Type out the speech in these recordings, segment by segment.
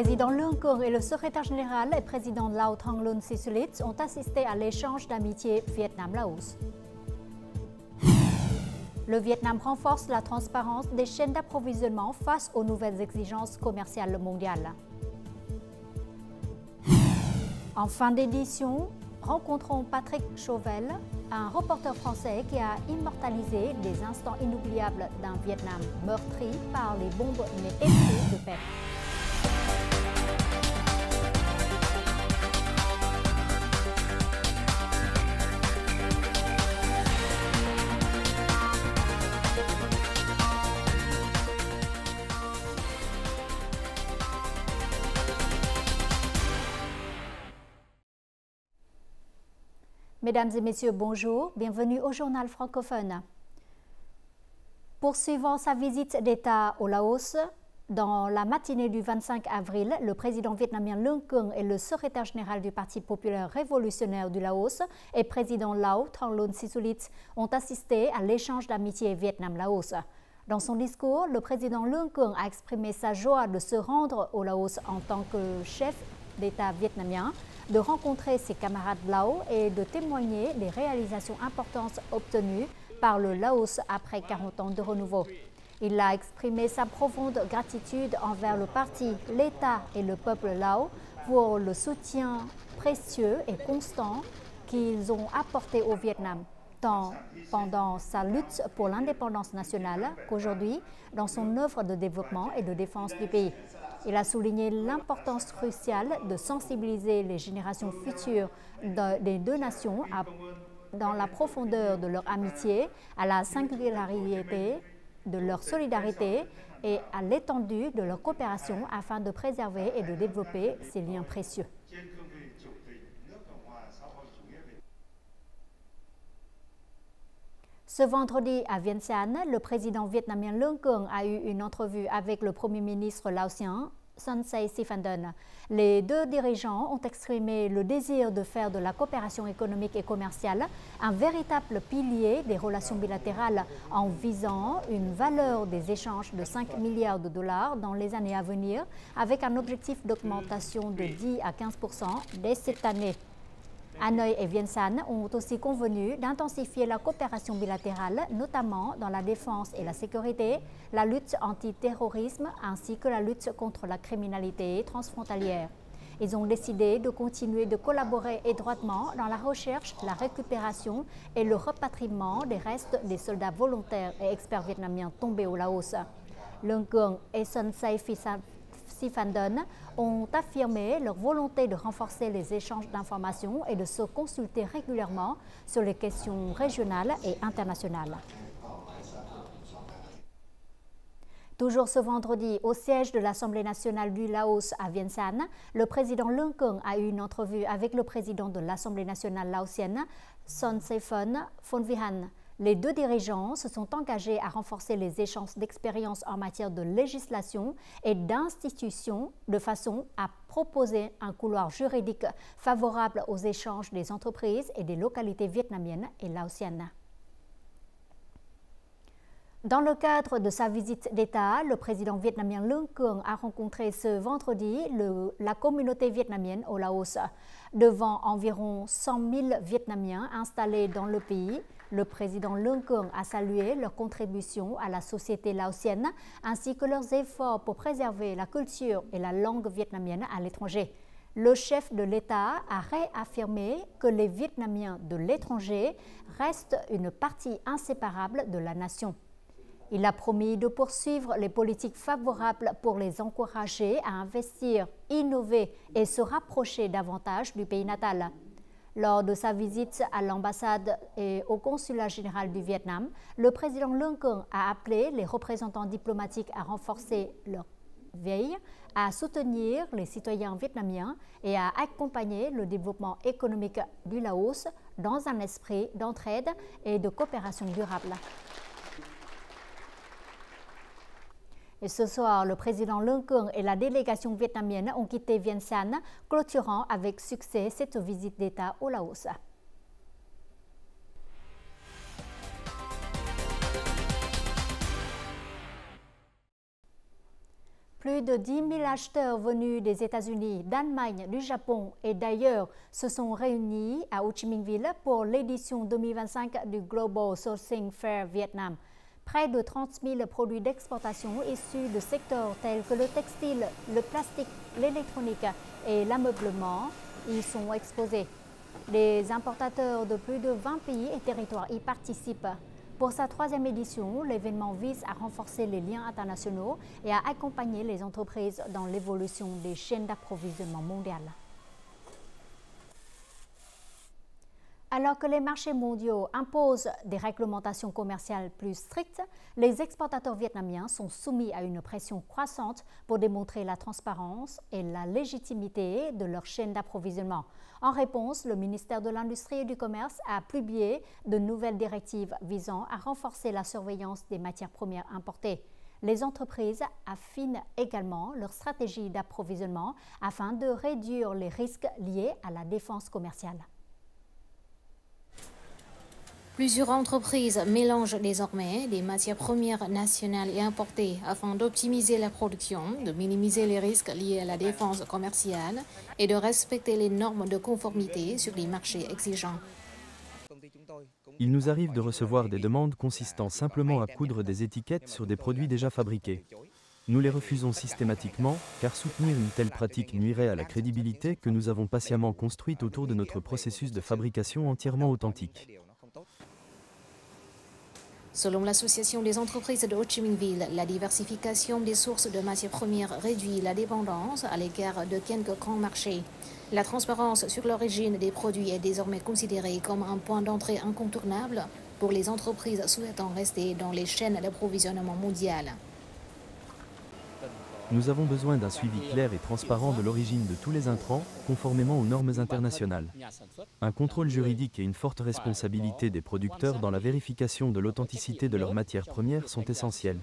président Lương Cường et le secrétaire général et président Lao Thongloun Sisoulith ont assisté à l'échange d'amitié Vietnam-Laos. Le Vietnam renforce la transparence des chaînes d'approvisionnement face aux nouvelles exigences commerciales mondiales. En fin d'édition, rencontrons Patrick Chauvel, un reporter français qui a immortalisé des instants inoubliables d'un Vietnam meurtri par les bombes mais épris de paix. Mesdames et messieurs, bonjour, bienvenue au journal francophone. Poursuivant sa visite d'État au Laos, dans la matinée du 25 avril, le président vietnamien Lương Cường et le secrétaire général du Parti populaire révolutionnaire du Laos et président Lao Thongloun Sisoulith ont assisté à l'échange d'amitié Vietnam-Laos. Dans son discours, le président Lương Cường a exprimé sa joie de se rendre au Laos en tant que chef d'État vietnamien, de rencontrer ses camarades Lao et de témoigner des réalisations importantes obtenues par le Laos après 40 ans de renouveau. Il a exprimé sa profonde gratitude envers le parti, l'État et le peuple Lao pour le soutien précieux et constant qu'ils ont apporté au Vietnam, tant pendant sa lutte pour l'indépendance nationale qu'aujourd'hui dans son œuvre de développement et de défense du pays. Il a souligné l'importance cruciale de sensibiliser les générations futures des deux nations dans la profondeur de leur amitié, à la singularité de leur solidarité et à l'étendue de leur coopération afin de préserver et de développer ces liens précieux. Ce vendredi à Vientiane, le président vietnamien Lương Cường a eu une entrevue avec le premier ministre laotien Son Say Siphandone. Les deux dirigeants ont exprimé le désir de faire de la coopération économique et commerciale un véritable pilier des relations bilatérales en visant une valeur des échanges de 5 milliards de dollars dans les années à venir avec un objectif d'augmentation de 10 à 15% dès cette année. Hanoï et Vientiane ont aussi convenu d'intensifier la coopération bilatérale, notamment dans la défense et la sécurité, la lutte antiterrorisme ainsi que la lutte contre la criminalité transfrontalière. Ils ont décidé de continuer de collaborer étroitement dans la recherche, la récupération et le rapatriement des restes des soldats volontaires et experts vietnamiens tombés au Laos. Lương Cường et Son Say Siphandone ont affirmé leur volonté de renforcer les échanges d'informations et de se consulter régulièrement sur les questions régionales et internationales. Toujours ce vendredi, au siège de l'Assemblée nationale du Laos à Vientiane, le président Lương Cường a eu une entrevue avec le président de l'Assemblée nationale laotienne, Son Say-Phon Phonvihan. Les deux dirigeants se sont engagés à renforcer les échanges d'expériences en matière de législation et d'institutions de façon à proposer un couloir juridique favorable aux échanges des entreprises et des localités vietnamiennes et laotiennes. Dans le cadre de sa visite d'État, le président vietnamien Lương Cường a rencontré ce vendredi la communauté vietnamienne au Laos. Devant environ 100 000 Vietnamiens installés dans le pays, le président Lương Cường a salué leur contribution à la société laotienne ainsi que leurs efforts pour préserver la culture et la langue vietnamienne à l'étranger. Le chef de l'État a réaffirmé que les Vietnamiens de l'étranger restent une partie inséparable de la nation. Il a promis de poursuivre les politiques favorables pour les encourager à investir, innover et se rapprocher davantage du pays natal. Lors de sa visite à l'ambassade et au consulat général du Vietnam, le président Lương Cường a appelé les représentants diplomatiques à renforcer leur veille, à soutenir les citoyens vietnamiens et à accompagner le développement économique du Laos dans un esprit d'entraide et de coopération durable. Et ce soir, le président Lương Cường et la délégation vietnamienne ont quitté Vientiane, clôturant avec succès cette visite d'État au Laos. Plus de 10 000 acheteurs venus des États-Unis, d'Allemagne, du Japon et d'ailleurs se sont réunis à Ho Chi Minh Ville pour l'édition 2025 du Global Sourcing Fair Vietnam. Près de 30 000 produits d'exportation issus de secteurs tels que le textile, le plastique, l'électronique et l'ameublement y sont exposés. Les importateurs de plus de 20 pays et territoires y participent. Pour sa troisième édition, l'événement vise à renforcer les liens internationaux et à accompagner les entreprises dans l'évolution des chaînes d'approvisionnement mondiales. Alors que les marchés mondiaux imposent des réglementations commerciales plus strictes, les exportateurs vietnamiens sont soumis à une pression croissante pour démontrer la transparence et la légitimité de leur chaîne d'approvisionnement. En réponse, le ministère de l'Industrie et du Commerce a publié de nouvelles directives visant à renforcer la surveillance des matières premières importées. Les entreprises affinent également leur stratégie d'approvisionnement afin de réduire les risques liés à la défense commerciale. Plusieurs entreprises mélangent désormais des matières premières nationales et importées afin d'optimiser la production, de minimiser les risques liés à la défense commerciale et de respecter les normes de conformité sur les marchés exigeants. Il nous arrive de recevoir des demandes consistant simplement à coudre des étiquettes sur des produits déjà fabriqués. Nous les refusons systématiquement car soutenir une telle pratique nuirait à la crédibilité que nous avons patiemment construite autour de notre processus de fabrication entièrement authentique. Selon l'Association des entreprises de Ho Chi Minh Ville, la diversification des sources de matières premières réduit la dépendance à l'égard de quelques grands marchés. La transparence sur l'origine des produits est désormais considérée comme un point d'entrée incontournable pour les entreprises souhaitant rester dans les chaînes d'approvisionnement mondiales. Nous avons besoin d'un suivi clair et transparent de l'origine de tous les intrants, conformément aux normes internationales. Un contrôle juridique et une forte responsabilité des producteurs dans la vérification de l'authenticité de leurs matières premières sont essentiels.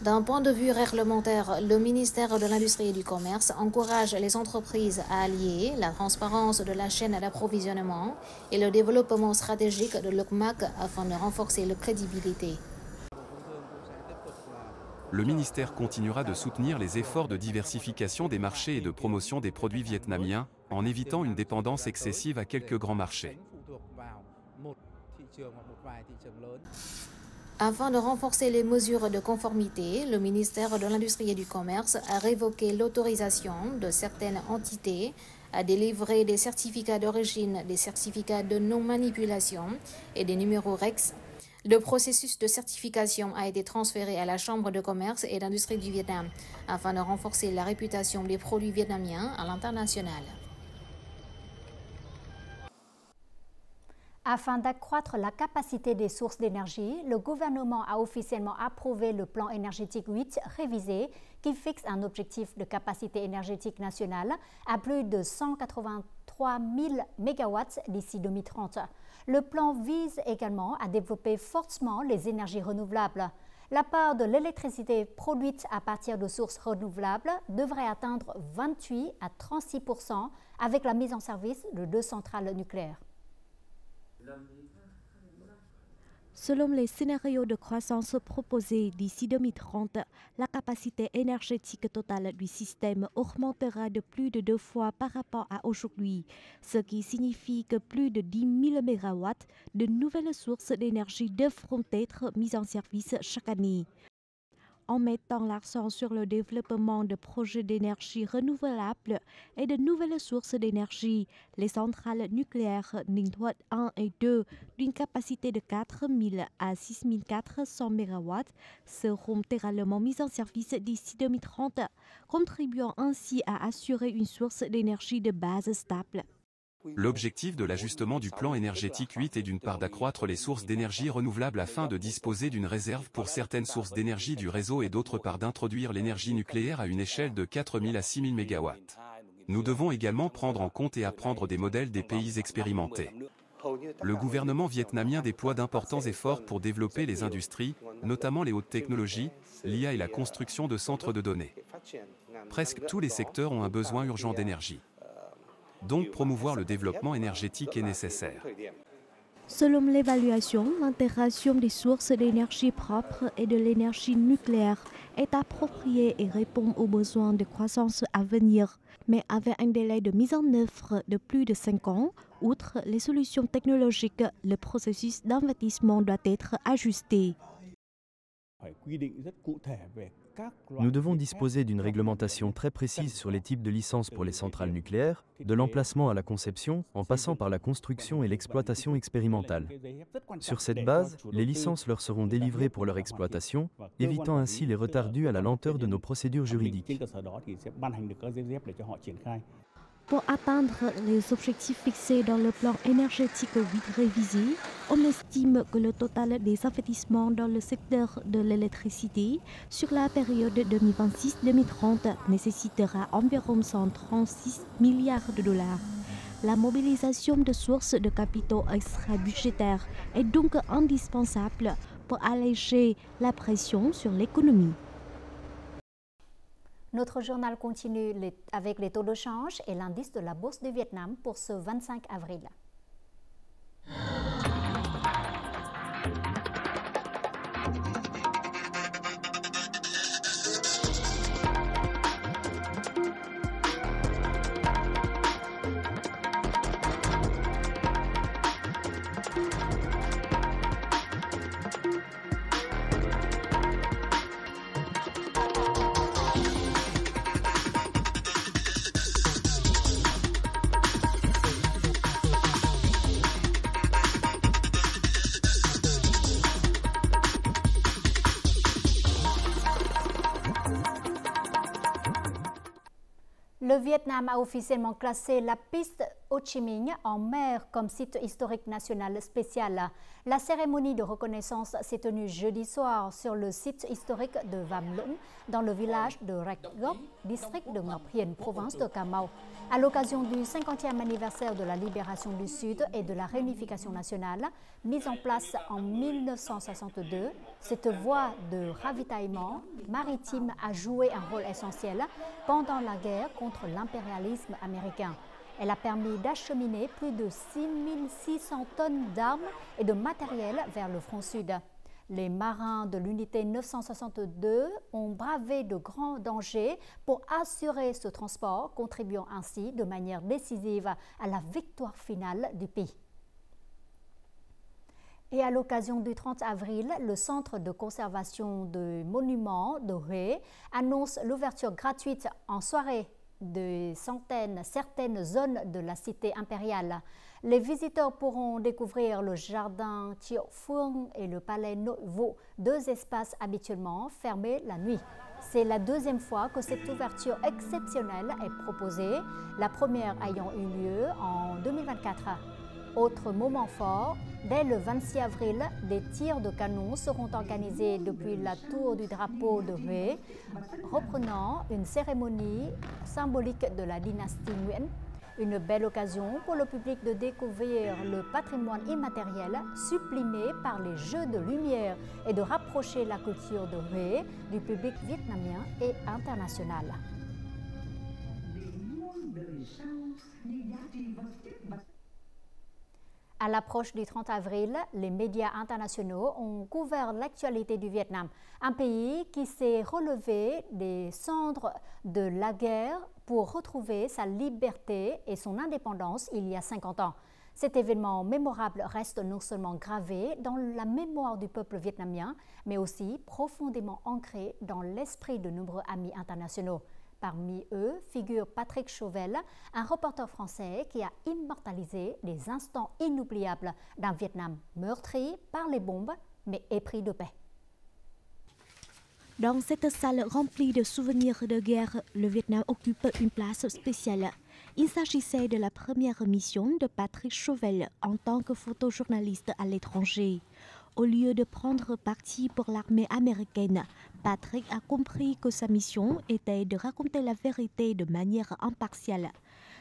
D'un point de vue réglementaire, le ministère de l'Industrie et du Commerce encourage les entreprises à allier la transparence de la chaîne d'approvisionnement et le développement stratégique de l'OCMAC afin de renforcer leur crédibilité. Le ministère continuera de soutenir les efforts de diversification des marchés et de promotion des produits vietnamiens, en évitant une dépendance excessive à quelques grands marchés. Afin de renforcer les mesures de conformité, le ministère de l'Industrie et du Commerce a révoqué l'autorisation de certaines entités à délivrer des certificats d'origine, des certificats de non-manipulation et des numéros REX. Le processus de certification a été transféré à la Chambre de commerce et d'industrie du Vietnam afin de renforcer la réputation des produits vietnamiens à l'international. Afin d'accroître la capacité des sources d'énergie, le gouvernement a officiellement approuvé le plan énergétique 8 révisé qui fixe un objectif de capacité énergétique nationale à plus de 183 000 MW d'ici 2030. Le plan vise également à développer fortement les énergies renouvelables. La part de l'électricité produite à partir de sources renouvelables devrait atteindre 28 à 36% avec la mise en service de 2 centrales nucléaires. Selon les scénarios de croissance proposés d'ici 2030, la capacité énergétique totale du système augmentera de plus de 2 fois par rapport à aujourd'hui, ce qui signifie que plus de 10 000 MW de nouvelles sources d'énergie devront être mises en service chaque année. En mettant l'accent sur le développement de projets d'énergie renouvelable et de nouvelles sources d'énergie, les centrales nucléaires Ninh Thuận 1 et 2, d'une capacité de 4 000 à 6 400 MW, seront intégralement mises en service d'ici 2030, contribuant ainsi à assurer une source d'énergie de base stable. L'objectif de l'ajustement du plan énergétique 8 est d'une part d'accroître les sources d'énergie renouvelables afin de disposer d'une réserve pour certaines sources d'énergie du réseau et d'autre part d'introduire l'énergie nucléaire à une échelle de 4 000 à 6 000 MW. Nous devons également prendre en compte et apprendre des modèles des pays expérimentés. Le gouvernement vietnamien déploie d'importants efforts pour développer les industries, notamment les hautes technologies, l'IA et la construction de centres de données. Presque tous les secteurs ont un besoin urgent d'énergie. Donc promouvoir le développement énergétique est nécessaire. Selon l'évaluation, l'intégration des sources d'énergie propres et de l'énergie nucléaire est appropriée et répond aux besoins de croissance à venir, mais avec un délai de mise en œuvre de plus de 5 ans. Outre les solutions technologiques, le processus d'investissement doit être ajusté. Nous devons disposer d'une réglementation très précise sur les types de licences pour les centrales nucléaires, de l'emplacement à la conception, en passant par la construction et l'exploitation expérimentale. Sur cette base, les licences leur seront délivrées pour leur exploitation, évitant ainsi les retards dus à la lenteur de nos procédures juridiques. Pour atteindre les objectifs fixés dans le plan énergétique 8 révisé, on estime que le total des investissements dans le secteur de l'électricité sur la période 2026-2030 nécessitera environ 136 milliards de dollars. La mobilisation de sources de capitaux extra-budgétaires est donc indispensable pour alléger la pression sur l'économie. Notre journal continue avec les taux de change et l'indice de la bourse du Vietnam pour ce 25 avril. Le Vietnam a officiellement classé la piste Ho Chi Minh en mer comme site historique national spécial. La cérémonie de reconnaissance s'est tenue jeudi soir sur le site historique de Vam Luong, dans le village de Rạch Gốc, district de Ngọc Hiền, province de Cà Mau. À l'occasion du 50e anniversaire de la libération du Sud et de la réunification nationale, mise en place en 1962, cette voie de ravitaillement maritime a joué un rôle essentiel pendant la guerre contre l'impérialisme américain. Elle a permis d'acheminer plus de 6600 tonnes d'armes et de matériel vers le front sud. Les marins de l'unité 962 ont bravé de grands dangers pour assurer ce transport, contribuant ainsi de manière décisive à la victoire finale du pays. Et à l'occasion du 30 avril, le Centre de conservation de monuments de Huế annonce l'ouverture gratuite en soirée de certaines zones de la cité impériale. Les visiteurs pourront découvrir le jardin Triệu Phương et le palais Nội Vụ, deux espaces habituellement fermés la nuit. C'est la deuxième fois que cette ouverture exceptionnelle est proposée, la première ayant eu lieu en 2024. Autre moment fort, dès le 26 avril, des tirs de canon seront organisés depuis la tour du drapeau de Huế, reprenant une cérémonie symbolique de la dynastie Nguyen. Une belle occasion pour le public de découvrir le patrimoine immatériel sublimé par les jeux de lumière et de rapprocher la culture de Huế du public vietnamien et international. À l'approche du 30 avril, les médias internationaux ont couvert l'actualité du Vietnam, un pays qui s'est relevé des cendres de la guerre pour retrouver sa liberté et son indépendance il y a 50 ans. Cet événement mémorable reste non seulement gravé dans la mémoire du peuple vietnamien, mais aussi profondément ancré dans l'esprit de nombreux amis internationaux. Parmi eux figure Patrick Chauvel, un reporter français qui a immortalisé les instants inoubliables d'un Vietnam meurtri par les bombes, mais épris de paix. Dans cette salle remplie de souvenirs de guerre, le Vietnam occupe une place spéciale. Il s'agissait de la première mission de Patrick Chauvel en tant que photojournaliste à l'étranger. Au lieu de prendre parti pour l'armée américaine, Patrick a compris que sa mission était de raconter la vérité de manière impartiale.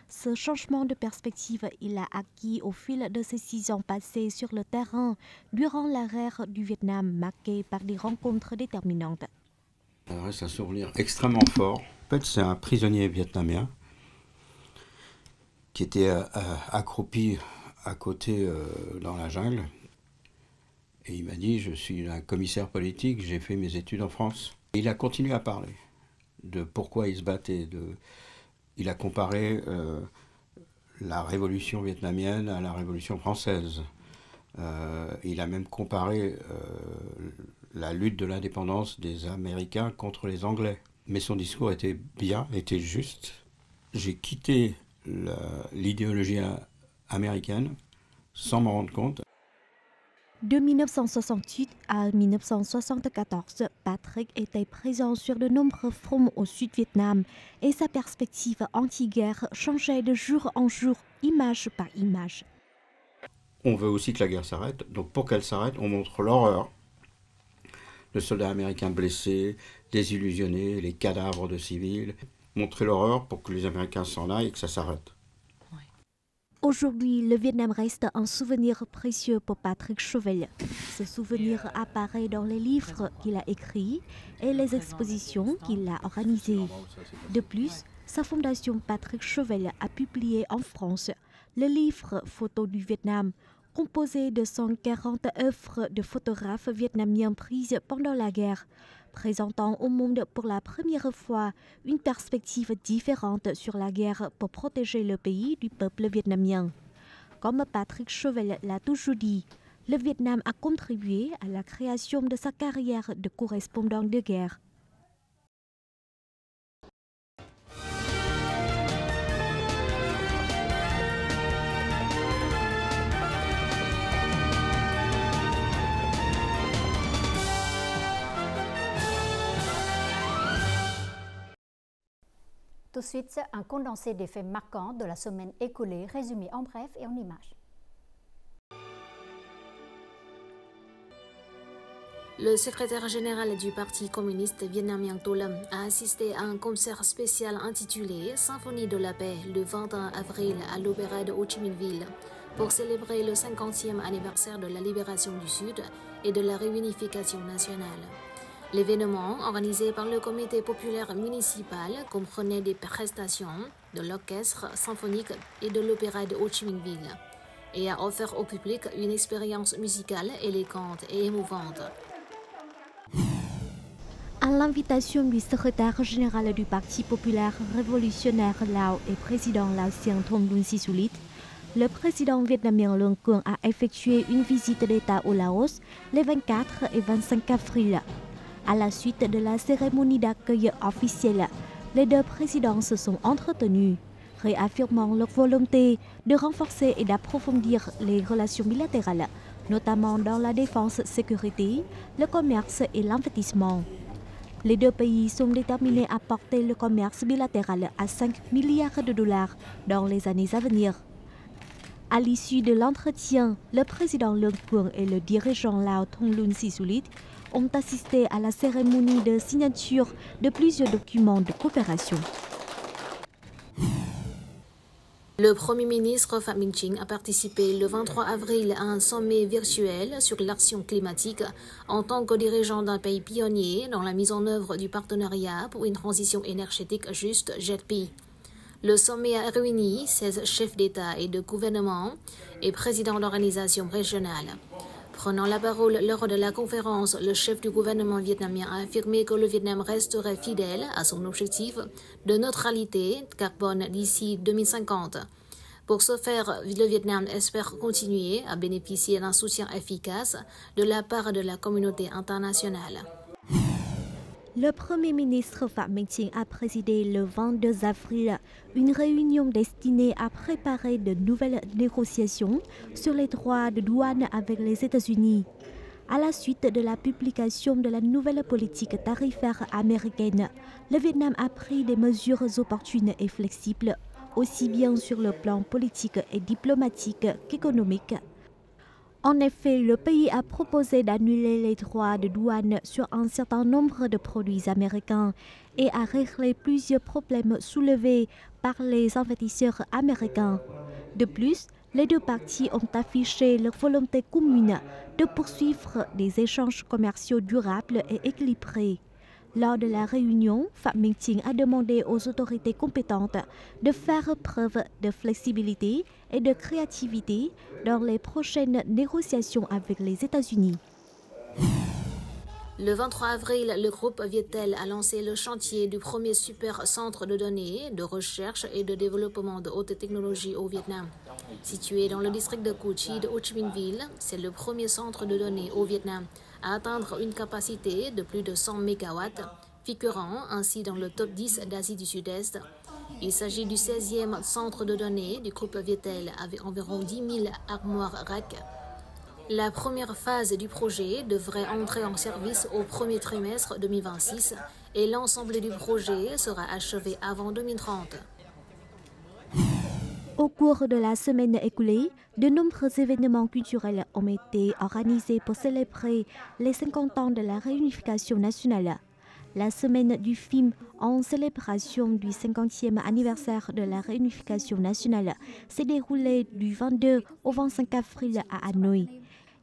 Ce changement de perspective, il l'a acquis au fil de ses 6 ans passés sur le terrain durant la guerre du Vietnam, marquée par des rencontres déterminantes. Ça reste un souvenir extrêmement fort. En fait, c'est un prisonnier vietnamien qui était accroupi à côté dans la jungle. Et il m'a dit, je suis un commissaire politique, j'ai fait mes études en France. Il a continué à parler de pourquoi il se battait. Il a comparé la révolution vietnamienne à la révolution française. Il a même comparé la lutte de l'indépendance des Américains contre les Anglais. Mais son discours était bien, était juste. J'ai quitté l'idéologie américaine sans m'en rendre compte. De 1968 à 1974, Patrick était présent sur de nombreux fronts au Sud-Vietnam et sa perspective anti-guerre changeait de jour en jour, image par image. On veut aussi que la guerre s'arrête, donc pour qu'elle s'arrête, on montre l'horreur. Le soldat américain blessé, désillusionné, les cadavres de civils. Montrer l'horreur pour que les Américains s'en aillent et que ça s'arrête. Aujourd'hui, le Vietnam reste un souvenir précieux pour Patrick Chauvel. Ce souvenir apparaît dans les livres qu'il a écrits et les expositions qu'il a organisées. De plus, sa fondation Patrick Chauvel a publié en France le livre Photos du Vietnam, composé de 140 œuvres de photographes vietnamiens prises pendant la guerre, présentant au monde pour la première fois une perspective différente sur la guerre pour protéger le pays du peuple vietnamien. Comme Patrick Chauvel l'a toujours dit, le Vietnam a contribué à la création de sa carrière de correspondant de guerre. Tout de suite, un condensé des faits marquants de la semaine écoulée, résumé en bref et en images. Le secrétaire général du Parti communiste vietnamien Tô Lâm a assisté à un concert spécial intitulé Symphonie de la paix le 21 avril à l'Opéra de Ho Chi Minh Ville pour célébrer le 50e anniversaire de la libération du Sud et de la réunification nationale. L'événement, organisé par le comité populaire municipal, comprenait des prestations de l'orchestre symphonique et de l'opéra de Ho Chi Minh Ville et a offert au public une expérience musicale élégante et émouvante. À l'invitation du secrétaire général du Parti populaire révolutionnaire Lao et président laotien Thongloun Sisulit, le président vietnamien Luong Quang a effectué une visite d'État au Laos les 24 et 25 avril. À la suite de la cérémonie d'accueil officielle, les deux présidents se sont entretenus, réaffirmant leur volonté de renforcer et d'approfondir les relations bilatérales, notamment dans la défense, sécurité, le commerce et l'investissement. Les deux pays sont déterminés à porter le commerce bilatéral à 5 milliards de dollars dans les années à venir. À l'issue de l'entretien, le président Luong Quang et le dirigeant Lao Thongloun Sisulit ont assisté à la cérémonie de signature de plusieurs documents de coopération. Le Premier ministre Phạm Minh Chính a participé le 23 avril à un sommet virtuel sur l'action climatique en tant que dirigeant d'un pays pionnier dans la mise en œuvre du partenariat pour une transition énergétique juste GETP. Le sommet a réuni 16 chefs d'État et de gouvernement et présidents d'organisations régionales. Prenant la parole lors de la conférence, le chef du gouvernement vietnamien a affirmé que le Vietnam resterait fidèle à son objectif de neutralité carbone d'ici 2050. Pour ce faire, le Vietnam espère continuer à bénéficier d'un soutien efficace de la part de la communauté internationale. Le Premier ministre Phạm Minh Chính a présidé le 22 avril une réunion destinée à préparer de nouvelles négociations sur les droits de douane avec les États-Unis. À la suite de la publication de la nouvelle politique tarifaire américaine, le Vietnam a pris des mesures opportunes et flexibles, aussi bien sur le plan politique et diplomatique qu'économique. En effet, le pays a proposé d'annuler les droits de douane sur un certain nombre de produits américains et a réglé plusieurs problèmes soulevés par les investisseurs américains. De plus, les deux parties ont affiché leur volonté commune de poursuivre des échanges commerciaux durables et équilibrés. Lors de la réunion, Phạm Minh Chính a demandé aux autorités compétentes de faire preuve de flexibilité et de créativité dans les prochaines négociations avec les États-Unis. Le 23 avril, le groupe Vietel a lancé le chantier du premier super centre de données, de recherche et de développement de haute technologie au Vietnam. Situé dans le district de Cu Chi de Ho Chi Minh Ville, c'est le premier centre de données au Vietnam à atteindre une capacité de plus de 100 MW, figurant ainsi dans le top 10 d'Asie du Sud-Est. Il s'agit du 16e centre de données du groupe Vietel avec environ 10 000 armoires rack. La première phase du projet devrait entrer en service au premier trimestre 2026 et l'ensemble du projet sera achevé avant 2030. Au cours de la semaine écoulée, de nombreux événements culturels ont été organisés pour célébrer les 50 ans de la réunification nationale. La semaine du film en célébration du 50e anniversaire de la réunification nationale s'est déroulée du 22 au 25 avril à Hanoï.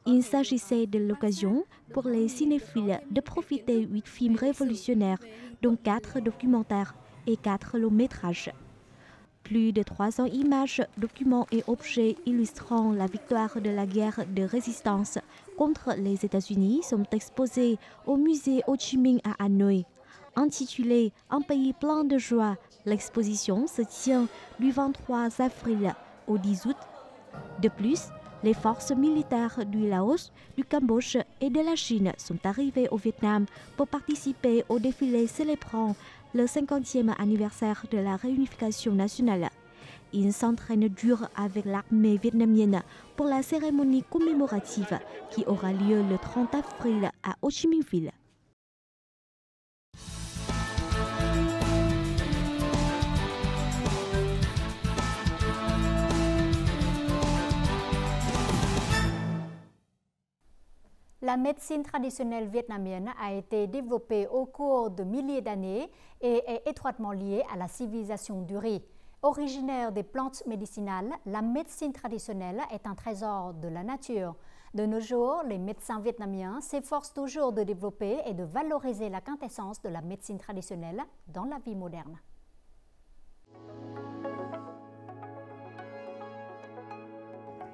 Il s'agissait de l'occasion pour les cinéphiles de profiter de 8 films révolutionnaires, dont 4 documentaires et 4 longs métrages. Plus de 300 images, documents et objets illustrant la victoire de la guerre de résistance contre les États-Unis sont exposés au musée Ho Chi Minh à Hanoï. Intitulée « Un pays plein de joie », l'exposition se tient du 23 avril au 10 août. De plus, les forces militaires du Laos, du Cambodge et de la Chine sont arrivées au Vietnam pour participer au défilé célébrant le 50e anniversaire de la réunification nationale. Ils s'entraînent dur avec l'armée vietnamienne pour la cérémonie commémorative qui aura lieu le 30 avril à Ho Chi Minh Ville. La médecine traditionnelle vietnamienne a été développée au cours de milliers d'années et est étroitement liée à la civilisation du riz. Originaire des plantes médicinales, la médecine traditionnelle est un trésor de la nature. De nos jours, les médecins vietnamiens s'efforcent toujours de développer et de valoriser la quintessence de la médecine traditionnelle dans la vie moderne.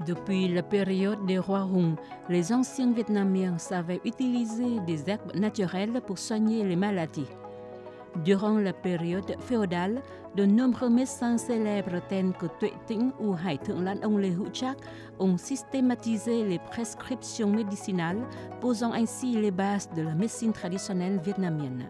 Depuis la période des rois Hùng, les anciens Vietnamiens savaient utiliser des herbes naturelles pour soigner les maladies. Durant la période féodale, de nombreux médecins célèbres tels que Tuệ Tĩnh ou Hải Thượng Lãn Ông Lê Hữu Trác ont systématisé les prescriptions médicinales, posant ainsi les bases de la médecine traditionnelle vietnamienne.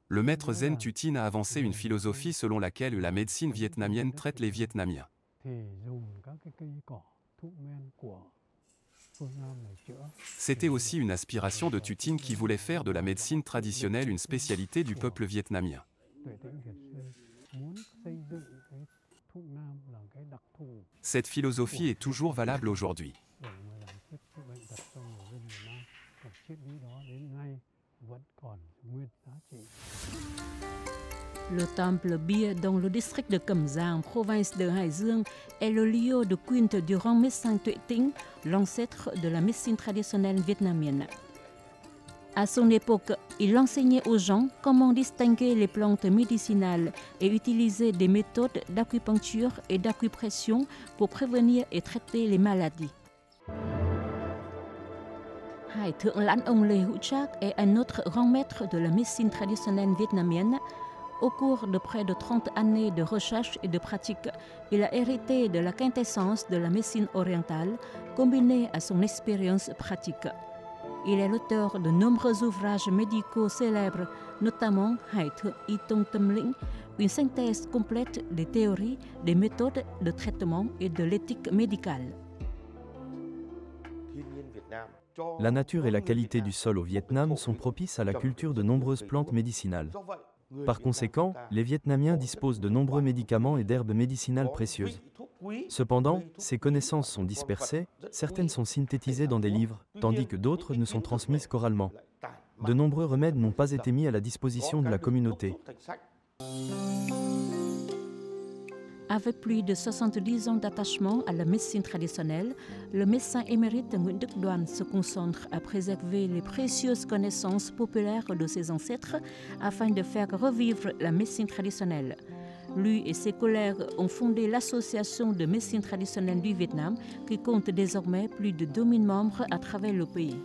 Le maître Zen Thu Trinh a avancé une philosophie selon laquelle la médecine vietnamienne traite les Vietnamiens. C'était aussi une aspiration de Thu Trinh qui voulait faire de la médecine traditionnelle une spécialité du peuple vietnamien. Cette philosophie est toujours valable aujourd'hui. Le temple Bia dans le district de Cẩm Giang, province de Hải Dương, est le lieu de culte du grand médecin Tuệ Tĩnh, l'ancêtre de la médecine traditionnelle vietnamienne. À son époque, il enseignait aux gens comment distinguer les plantes médicinales et utiliser des méthodes d'acupuncture et d'acupression pour prévenir et traiter les maladies. Hải Thượng Lãn Ông Lê Hữu Trác est un autre grand maître de la médecine traditionnelle vietnamienne. Au cours de près de 30 années de recherche et de pratique, il a hérité de la quintessence de la médecine orientale, combinée à son expérience pratique. Il est l'auteur de nombreux ouvrages médicaux célèbres, notamment Hải Thượng Y Tông Tâm Linh, une synthèse complète des théories, des méthodes de traitement et de l'éthique médicale. La nature et la qualité du sol au Vietnam sont propices à la culture de nombreuses plantes médicinales. Par conséquent, les Vietnamiens disposent de nombreux médicaments et d'herbes médicinales précieuses. Cependant, ces connaissances sont dispersées, certaines sont synthétisées dans des livres, tandis que d'autres ne sont transmises qu'oralement. De nombreux remèdes n'ont pas été mis à la disposition de la communauté. Avec plus de 70 ans d'attachement à la médecine traditionnelle, le médecin émérite Nguyễn Đức Đoàn se concentre à préserver les précieuses connaissances populaires de ses ancêtres afin de faire revivre la médecine traditionnelle. Lui et ses collègues ont fondé l'Association de médecine traditionnelle du Vietnam qui compte désormais plus de 2000 membres à travers le pays.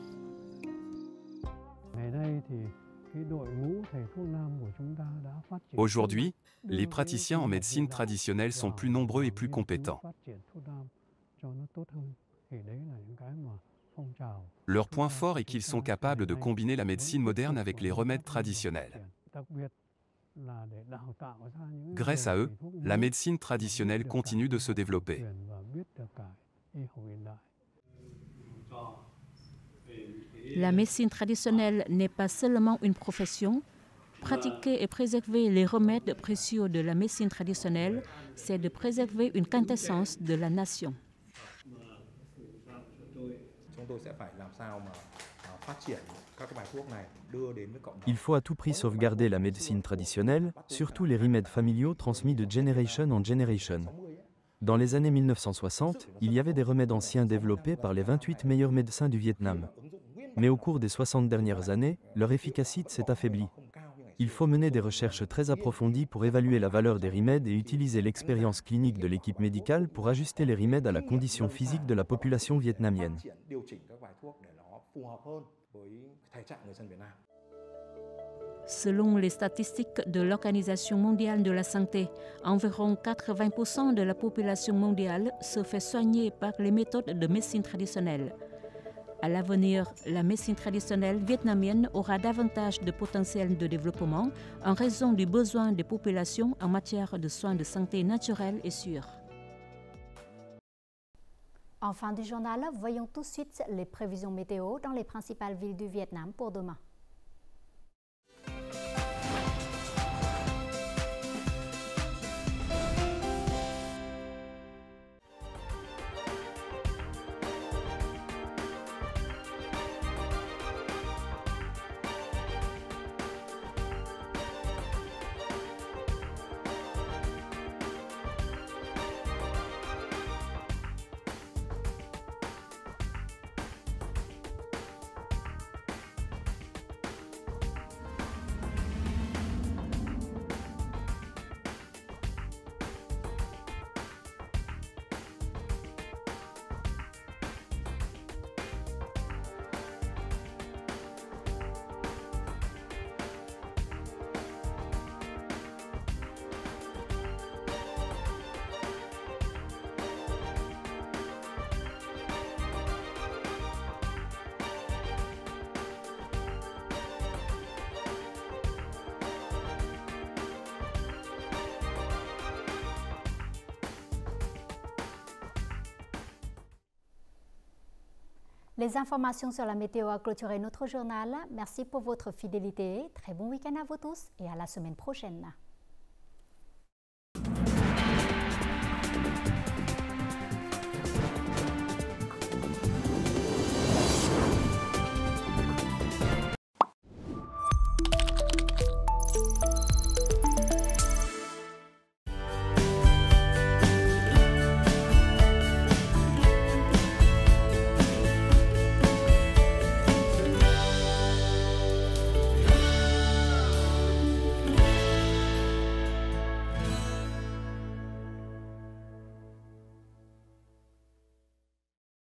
Aujourd'hui, les praticiens en médecine traditionnelle sont plus nombreux et plus compétents. Leur point fort est qu'ils sont capables de combiner la médecine moderne avec les remèdes traditionnels. Grâce à eux, la médecine traditionnelle continue de se développer. La médecine traditionnelle n'est pas seulement une profession. Pratiquer et préserver les remèdes précieux de la médecine traditionnelle, c'est de préserver une quintessence de la nation. Il faut à tout prix sauvegarder la médecine traditionnelle, surtout les remèdes familiaux transmis de generation en generation. Dans les années 1960, il y avait des remèdes anciens développés par les 28 meilleurs médecins du Vietnam. Mais au cours des 60 dernières années, leur efficacité s'est affaiblie. Il faut mener des recherches très approfondies pour évaluer la valeur des remèdes et utiliser l'expérience clinique de l'équipe médicale pour ajuster les remèdes à la condition physique de la population vietnamienne. Selon les statistiques de l'Organisation mondiale de la santé, environ 80% de la population mondiale se fait soigner par les méthodes de médecine traditionnelle. À l'avenir, la médecine traditionnelle vietnamienne aura davantage de potentiel de développement en raison du besoin des populations en matière de soins de santé naturels et sûrs. En fin du journal, voyons tout de suite les prévisions météo dans les principales villes du Vietnam pour demain. Les informations sur la météo a clôturé notre journal. Merci pour votre fidélité. Très bon week-end à vous tous et à la semaine prochaine.